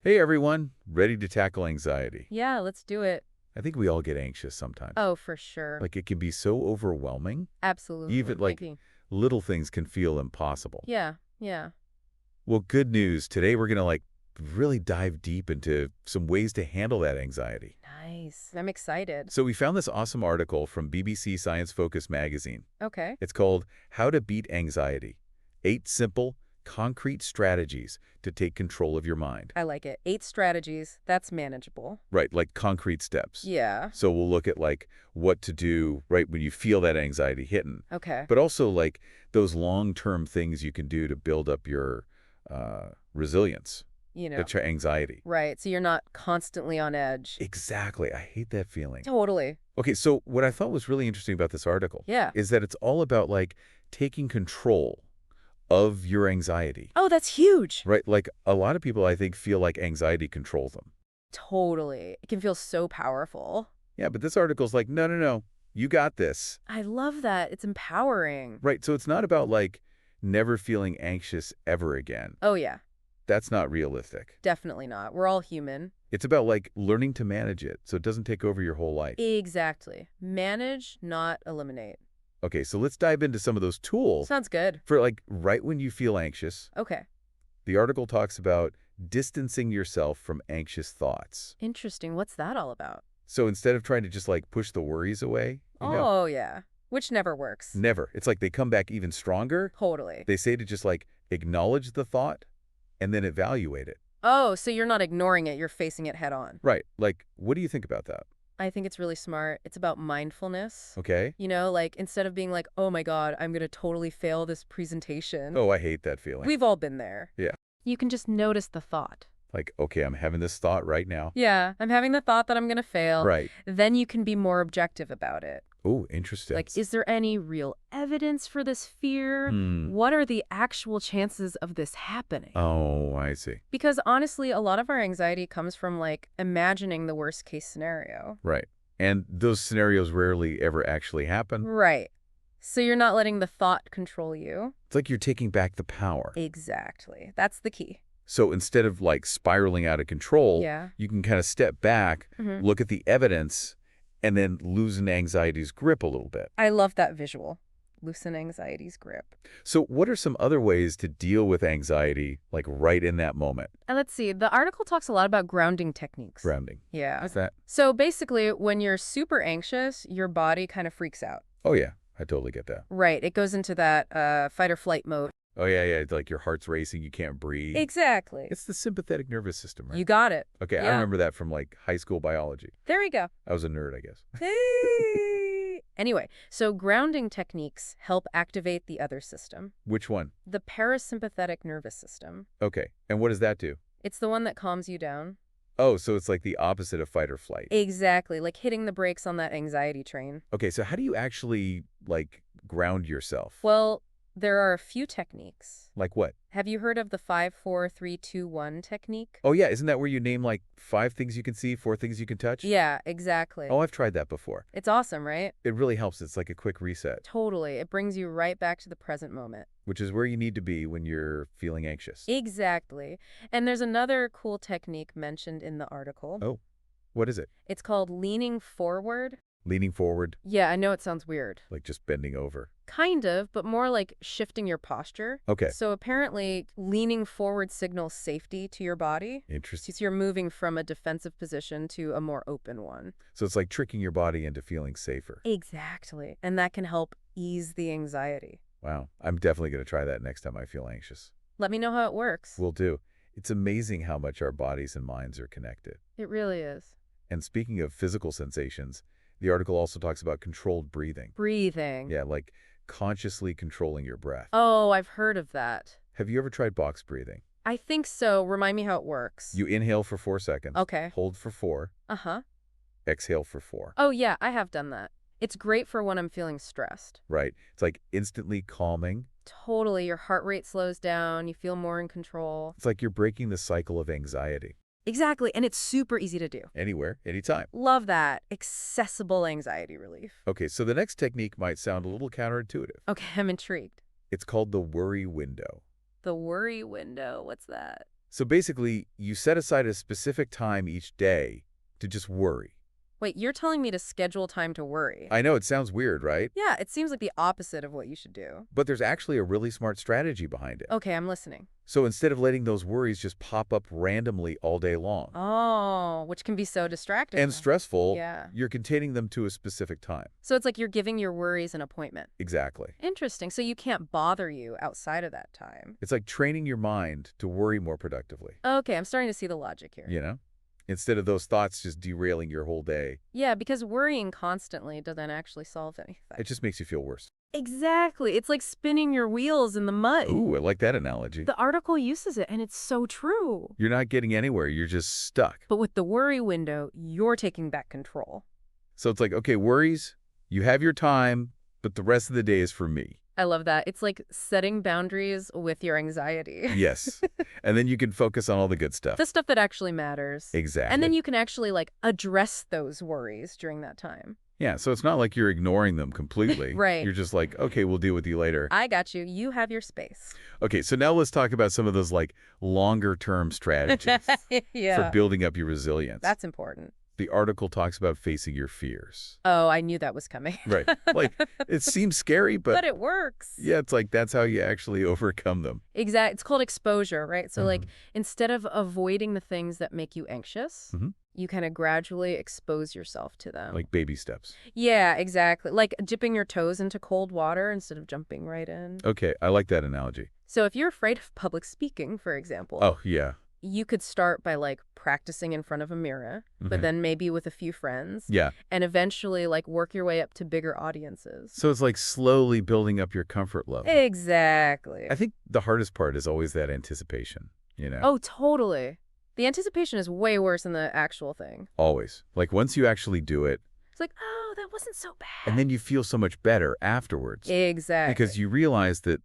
Hey everyone, ready to tackle anxiety. Yeah, let's do it. I think we all get anxious sometimes. Oh, for sure. Like it can be so overwhelming. Absolutely. Even like little things can feel impossible. Yeah. Well, good news. Today we're going to really dive deep into some ways to handle that anxiety. Nice. I'm excited. So we found this awesome article from BBC Science Focus magazine. Okay. It's called How to Beat Anxiety: 8 Simple, Concrete Strategies to Take Control of Your Mind. I like it. 8 strategies. That's manageable. Right, like concrete steps. Yeah. So we'll look at what to do right when you feel that anxiety hitting. Okay. But also those long-term things you can do to build up your resilience to anxiety. Right. So you're not constantly on edge. Exactly. I hate that feeling. Totally. Okay, so what I thought was really interesting about this article is that it's all about taking control of your anxiety. Oh, that's huge. Right? Like a lot of people, I think, feel like anxiety controls them. Totally. It can feel so powerful. Yeah, but this article's like, no, you got this. I love that. It's empowering. Right, so it's not about never feeling anxious ever again. Oh, yeah. That's not realistic. Definitely not. We're all human. It's about learning to manage it so it doesn't take over your whole life. Exactly. Manage, not eliminate. Okay, so let's dive into some of those tools. Sounds good. For right when you feel anxious. Okay. The article talks about distancing yourself from anxious thoughts. Interesting. What's that all about? So instead of trying to just push the worries away, Oh, yeah. Which never works. Never. It's like they come back even stronger. Totally. They say to just acknowledge the thought and then evaluate it. Oh, so you're not ignoring it, you're facing it head on. Right. What do you think about that? I think it's really smart. It's about mindfulness. Okay. Instead of being oh my God, I'm going to totally fail this presentation. Oh, I hate that feeling. We've all been there. Yeah. You can just notice the thought. Okay, I'm having this thought right now. Yeah, I'm having the thought that I'm going to fail. Right. Then you can be more objective about it. Oh, interesting. Is there any real evidence for this fear? What are the actual chances of this happening? Oh, I see. Because honestly, a lot of our anxiety comes from imagining the worst case scenario. Right. And those scenarios rarely ever actually happen. Right. So you're not letting the thought control you. It's like you're taking back the power. Exactly. That's the key. So instead of spiraling out of control, you can kind of step back, look at the evidence, and then loosen anxiety's grip a little bit. I love that visual. Loosen anxiety's grip. So what are some other ways to deal with anxiety, right in that moment? And let's see. The article talks a lot about grounding techniques. Grounding. Yeah. What's that? So basically, when you're super anxious, your body kind of freaks out. Oh, yeah. I totally get that. Right. It goes into that fight or flight mode. Oh, yeah. It's your heart's racing. You can't breathe. Exactly. It's the sympathetic nervous system, right? You got it. Okay, Yeah. I remember that from high school biology. There we go. I was a nerd, I guess. Hey. Anyway, so grounding techniques help activate the other system. Which one? The parasympathetic nervous system. Okay, and what does that do? It's the one that calms you down. Oh, so it's the opposite of fight or flight. Exactly, like hitting the brakes on that anxiety train. Okay, so how do you actually, ground yourself? Well, there are a few techniques. Like what? Have you heard of the 5, 4, 3, 2, 1 technique? Oh, yeah, isn't that where you name 5 things you can see, 4 things you can touch? Yeah, exactly. Oh, I've tried that before. It's awesome, right? It really helps. It's like a quick reset. Totally. It brings you right back to the present moment. Which is where you need to be when you're feeling anxious. Exactly. And there's another cool technique mentioned in the article. Oh, what is it? It's called leaning forward. Leaning forward? Yeah, I know it sounds weird. Like just bending over? Kind of, but more like shifting your posture. Okay. So apparently, leaning forward signals safety to your body. Interesting. So you're moving from a defensive position to a more open one. So it's like tricking your body into feeling safer. Exactly. And that can help ease the anxiety. Wow. I'm definitely going to try that next time I feel anxious. Let me know how it works. Will do. It's amazing how much our bodies and minds are connected. It really is. And speaking of physical sensations, the article also talks about controlled breathing. Breathing. Yeah, consciously controlling your breath. Oh, I've heard of that. Have you ever tried box breathing? I think so. Remind me how it works. You inhale for 4 seconds. Okay. Hold for 4. Uh-huh. Exhale for 4. Oh, yeah, I have done that. It's great for when I'm feeling stressed. Right. It's instantly calming. Totally. Your heart rate slows down. You feel more in control. It's like you're breaking the cycle of anxiety. Exactly. And it's super easy to do. Anywhere, anytime. Love that. Accessible anxiety relief. Okay, so the next technique might sound a little counterintuitive. Okay, I'm intrigued. It's called the worry window. The worry window. What's that? So basically, you set aside a specific time each day to just worry. Wait, you're telling me to schedule time to worry? I know it sounds weird, right? Yeah, it seems like the opposite of what you should do. But there's actually a really smart strategy behind it. Okay, I'm listening. So instead of letting those worries just pop up randomly all day long. Oh, which can be so distracting. And stressful, yeah. You're containing them to a specific time. So it's like you're giving your worries an appointment. Exactly. Interesting. So you can't bother you outside of that time. It's like training your mind to worry more productively. Okay, I'm starting to see the logic here. You know? Instead of those thoughts just derailing your whole day. Yeah, because worrying constantly doesn't actually solve anything. It just makes you feel worse. Exactly. It's like spinning your wheels in the mud. Ooh, I like that analogy. The article uses it, and it's so true. You're not getting anywhere. You're just stuck. But with the worry window, you're taking back control. So it's like, okay, worries, you have your time, but the rest of the day is for me. I love that. It's like setting boundaries with your anxiety. Yes. And then you can focus on all the good stuff. The stuff that actually matters. Exactly. And then you can actually address those worries during that time. Yeah, so it's not like you're ignoring them completely. Right. You're just like, okay, we'll deal with you later. I got you. You have your space. Okay, so now let's talk about some of those longer-term strategies for building up your resilience. That's important. The article talks about facing your fears. Oh, I knew that was coming. Right. It seems scary, but it works. Yeah, it's like that's how you actually overcome them. Exactly. It's called exposure, right? So instead of avoiding the things that make you anxious, you kind of gradually expose yourself to them. Like baby steps. Yeah, exactly. Like dipping your toes into cold water instead of jumping right in. Okay, I like that analogy. So if you're afraid of public speaking, for example. Oh, yeah. You could start by practicing in front of a mirror, but then maybe with a few friends. Yeah. And eventually work your way up to bigger audiences. So it's like slowly building up your comfort level. Exactly. I think the hardest part is always that anticipation, you know? Oh, totally. The anticipation is way worse than the actual thing. Always. Once you actually do it. It's like, oh, that wasn't so bad. And then you feel so much better afterwards. Exactly. Because you realize that,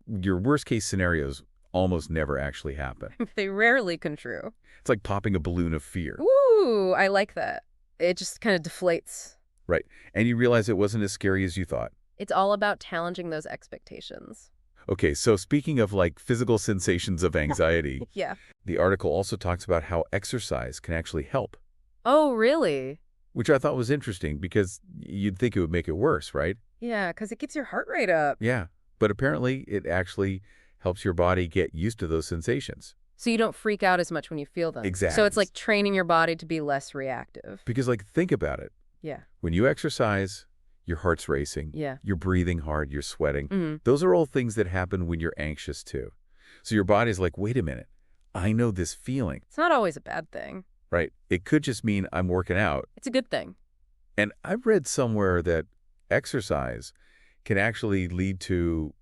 your worst case scenarios almost never actually happen. They rarely come true. It's like popping a balloon of fear. Ooh, I like that. It just kind of deflates. Right. And you realize it wasn't as scary as you thought. It's all about challenging those expectations. Okay, so speaking of physical sensations of anxiety, yeah. The article also talks about how exercise can actually help. Oh, really? Which I thought was interesting because you'd think it would make it worse, right? Yeah, because it keeps your heart rate up. Yeah, but apparently it actually helps your body get used to those sensations. So you don't freak out as much when you feel them. Exactly. So it's like training your body to be less reactive. Because think about it. Yeah. When you exercise, your heart's racing. Yeah. You're breathing hard. You're sweating. Those are all things that happen when you're anxious too. So your body's like, wait a minute. I know this feeling. It's not always a bad thing. Right. It could just mean I'm working out. It's a good thing. And I've read somewhere that exercise can actually lead to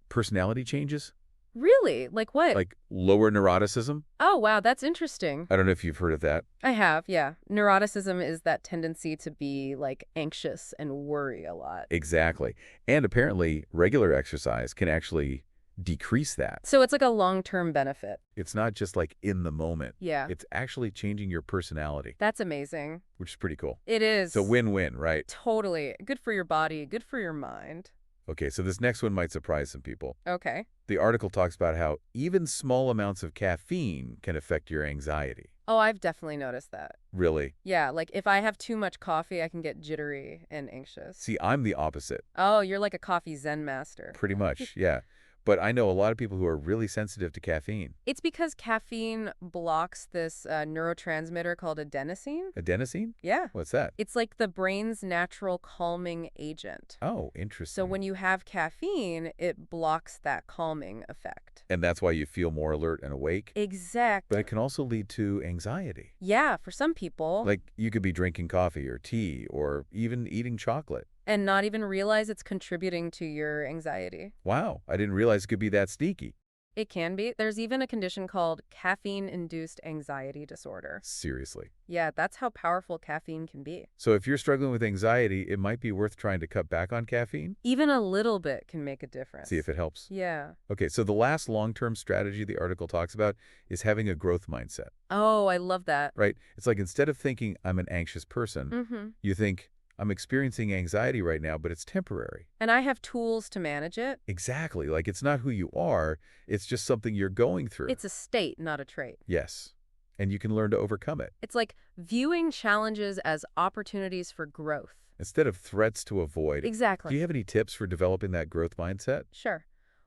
personality changes. Really? Like what? Like lower neuroticism. Oh, wow. That's interesting. I don't know if you've heard of that. I have, yeah. Neuroticism is that tendency to be anxious and worry a lot. Exactly. And apparently regular exercise can actually decrease that. So it's like a long-term benefit. It's not just in the moment. Yeah. It's actually changing your personality. That's amazing. Which is pretty cool. It is. It's a win-win, right? Totally. Good for your body, good for your mind. Okay, so this next one might surprise some people. Okay. The article talks about how even small amounts of caffeine can affect your anxiety. Oh, I've definitely noticed that. Really? Yeah, if I have too much coffee, I can get jittery and anxious. See, I'm the opposite. Oh, you're like a coffee zen master. Pretty much, yeah. But I know a lot of people who are really sensitive to caffeine. It's because caffeine blocks this neurotransmitter called adenosine. Adenosine? Yeah. What's that? It's like the brain's natural calming agent. Oh, interesting. So when you have caffeine, it blocks that calming effect. And that's why you feel more alert and awake? Exactly. But it can also lead to anxiety. Yeah, for some people. You could be drinking coffee or tea or even eating chocolate. And not even realize it's contributing to your anxiety. Wow, I didn't realize it could be that sneaky. It can be. There's even a condition called caffeine-induced anxiety disorder. Seriously. Yeah, that's how powerful caffeine can be. So if you're struggling with anxiety, it might be worth trying to cut back on caffeine? Even a little bit can make a difference. See if it helps. Yeah. Okay, so the last long-term strategy the article talks about is having a growth mindset. Oh, I love that. Right? It's instead of thinking I'm an anxious person, you think I'm experiencing anxiety right now, but it's temporary. And I have tools to manage it. Exactly. Like it's not who you are. It's just something you're going through. It's a state, not a trait. Yes. And you can learn to overcome it. It's like viewing challenges as opportunities for growth. Instead of threats to avoid. Exactly. Do you have any tips for developing that growth mindset? Sure.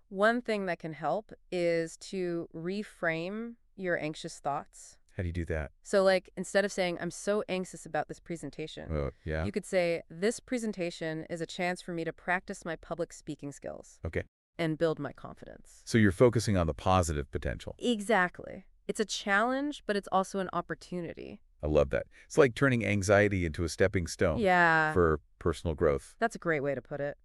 One thing that can help is to reframe your anxious thoughts. How do you do that? So like instead of saying, I'm so anxious about this presentation, yeah. you could say, this presentation is a chance for me to practice my public speaking skills. Okay. And build my confidence. So you're focusing on the positive potential. Exactly. It's a challenge, but it's also an opportunity. I love that. It's like turning anxiety into a stepping stone for personal growth. That's a great way to put it.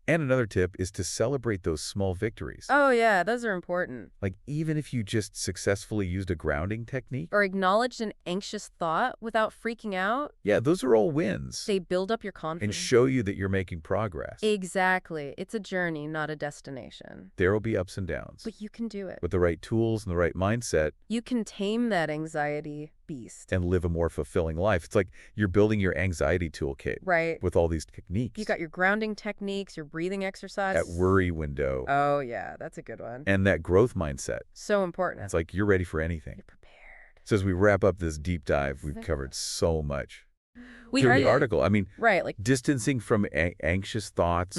And another tip is to celebrate those small victories. Oh, yeah, those are important. Like even if you just successfully used a grounding technique. Or acknowledged an anxious thought without freaking out. Yeah, those are all wins. They build up your confidence. And show you that you're making progress. Exactly. It's a journey, not a destination. There will be ups and downs. But you can do it. With the right tools and the right mindset. You can tame that anxiety beast. And live a more fulfilling life. It's like you're building your anxiety toolkit. Right. With all these techniques. You got your grounding techniques, your breathing exercise. That worry window. Oh, yeah, that's a good one. And that growth mindset. So important. It's like you're ready for anything. You're prepared. So as we wrap up this deep dive, we've covered so much. Through the article. I mean, like distancing from anxious thoughts,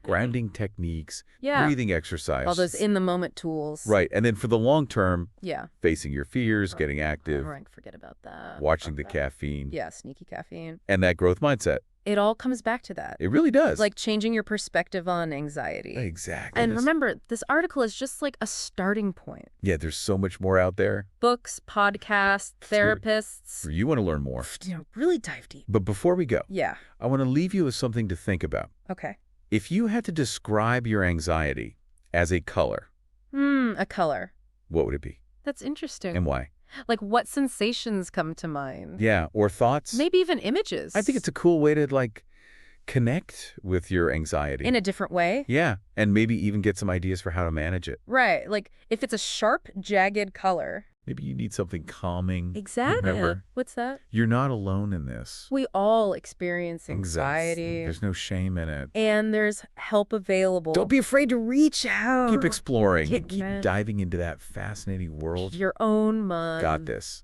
grounding techniques, breathing exercise. All those in-the-moment tools. Right. And then for the long term, yeah, facing your fears, getting active. Right, forget about that. Watching the caffeine. Yeah, sneaky caffeine. And that growth mindset. It all comes back to that. It really does. Like changing your perspective on anxiety. Exactly. And remember, this article is just like a starting point. Yeah, there's so much more out there. Books, podcasts, therapists. You want to learn more. Really dive deep. But before we go, yeah, I want to leave you with something to think about. Okay. If you had to describe your anxiety as a color. A color. What would it be? That's interesting. And why? Like what sensations come to mind? Yeah, or thoughts? Maybe even images. I think it's a cool way to like connect with your anxiety. In a different way? Yeah, and maybe even get some ideas for how to manage it. Right, like if it's a sharp, jagged color. Maybe you need something calming. Exactly. Remember, what's that? You're not alone in this. We all experience anxiety. There's no shame in it. And there's help available. Don't be afraid to reach out. Keep exploring. Keep Keep diving into that fascinating world. Your own mind. Got this.